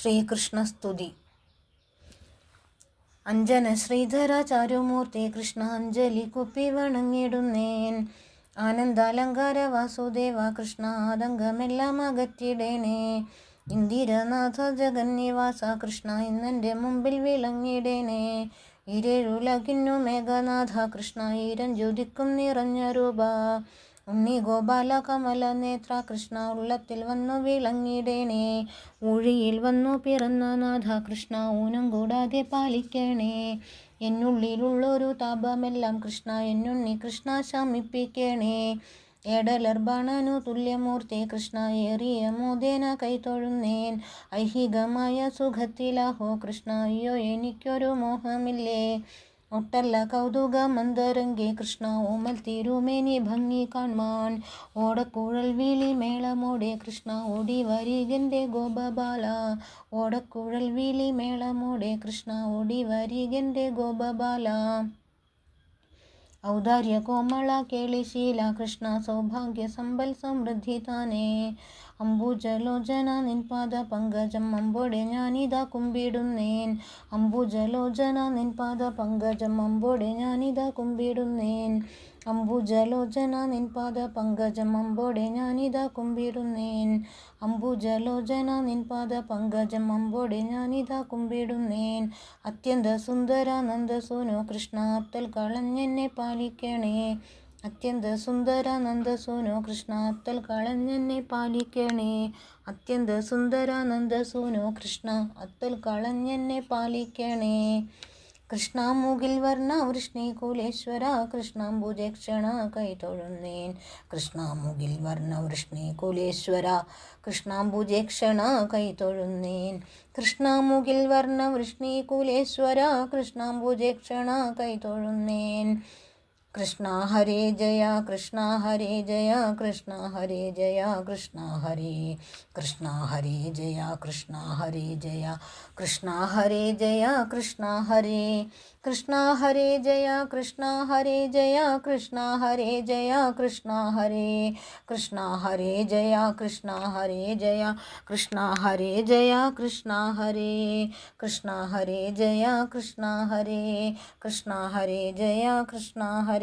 ശ്രീകൃഷ്ണസ്തുതി. അഞ്ജന ശ്രീധര ചാരുമൂർത്തി കൃഷ്ണ അഞ്ജലി കുപ്പി വണങ്ങിടുന്നേൻ. ആനന്ദാലങ്കാര വാസുദേവ കൃഷ്ണ ആതങ്കമെല്ലാം അകറ്റിടേണേ. ഇന്ദിരനാഥ ജഗന്നിവാസ കൃഷ്ണ ഇന്നെൻ്റെ മുമ്പിൽ വിളങ്ങിടേണേ. ഇരേഴുലകിന്നു മേഘനാഥ കൃഷ്ണ ഈരഞ്ജുതിക്കും നിറഞ്ഞ രൂപ. ഉണ്ണി ഗോപാല കമല നേത്ര കൃഷ്ണ ഉള്ളത്തിൽ വന്നു വിളങ്ങിടേണേ. ഊഴിയിൽ വന്നു പിറന്ന നാഥ കൃഷ്ണ ഊനം കൂടാതെ പാലിക്കണേ. എന്നുള്ളിലുള്ളൊരു താപമെല്ലാം കൃഷ്ണ എന്നുണ്ണി കൃഷ്ണ ശമിപ്പിക്കണേ. ഏടലർബാണനു തുല്യമൂർത്തി കൃഷ്ണ ഏറിയ മോദേന കൈതൊഴുന്നേൻ. ഐഹികമായ സുഖത്തിലാഹോ കൃഷ്ണ അയ്യോ എനിക്കൊരു മോഹമില്ലേ. ഒട്ടല്ല കൗതുക മന്ദരംഗി കൃഷ്ണ ഓമൽ തിരുമേനി ഭംഗി കാൺമാൻ. ഓടക്കുഴൽ വിളി മേളമോടെ കൃഷ്ണ ഓടി വരികൻ്റെ ഗോപബാല. ഓടക്കുഴൽ വിളി മേളമോടെ കൃഷ്ണ ഓടി വരികൻ്റെ ഗോപബാല. ഔദാര്യ കോമള കേളിശീല കൃഷ്ണ സൗഭാഗ്യ സമ്പൽ സമൃദ്ധി താനേ. അംബുജലോചന നിൻപാദ പങ്കജം അമ്പോടെ ഞാനിതാ കുമ്പിടുന്നേൻ. അംബുജലോചന നിൻപാദ പങ്കജം അമ്പോടെ ഞാനിതാ കുമ്പിടുന്നേൻ. അംബുജലോചന നിൻപാദ പങ്കജം അമ്പോടെ ഞാനിതാ കുമ്പിടുന്നേൻ. അംബുജലോചന നിൻപാദ പങ്കജം അമ്പോടെ ഞാനിതാ കുമ്പിടുന്നേൻ. അത്യന്ത സുന്ദരാനന്ദസൂനോ കൃഷ്ണ അത്തൽ കളഞ്ഞെന്നെ പാലിക്കണേ. അത്യന്ത സുന്ദരാനന്ദസൂനോ കൃഷ്ണ അത്തൽ കളഞ്ഞെന്നെ പാലിക്കണേ. അത്യന്ത സുന്ദരാനന്ദസൂനോ കൃഷ്ണ അത്തൽ കളഞ്ഞെന്നെ പാലിക്കണേ. കൃഷ്ണാമുകിൽ വർണ്ണ വൃഷ്ണികുലേശ്വര കൃഷ്ണാംബുജക്ഷണ കൈതൊഴുന്നേൻ. കൃഷ്ണാമുകിൽ വർണ്ണ വൃഷ്ണികുലേശ്വര കൃഷ്ണാംബുജക്ഷണ കൈതൊഴുന്നേൻ. കൃഷ്ണാമുകിൽ വർണ്ണ വൃഷ്ണികുലേശ്വര കൃഷ്ണാംബുജക്ഷണ കൈതൊഴുന്നേൻ. കൃഷ്ണ ഹരേ ജയ കൃഷ്ണ ഹരേ ജയ കൃഷ്ണ ഹരേ ജയ കൃഷ്ണ ഹരേ. കൃഷ്ണ ഹരേ ജയ കൃഷ്ണ ഹരേ ജയ കൃഷ്ണ ഹരേ ജയ കൃഷ്ണ ഹരേ. കൃഷ്ണ ഹരേ ജയ കൃഷ്ണ ഹരേ ജയ കൃഷ്ണ ഹരേ ജയ കൃഷ്ണ ഹരേ. കൃഷ്ണ ഹരേ ജയ കൃഷ്ണ ഹരേ ജയ കൃഷ്ണ ഹരേ ജയ കൃഷ്ണ ഹരേ. കൃഷ്ണ ഹരേ ജയ കൃഷ്ണ ഹരേ. കൃഷ്ണ ഹരേ ജയ കൃഷ്ണ ഹരേ.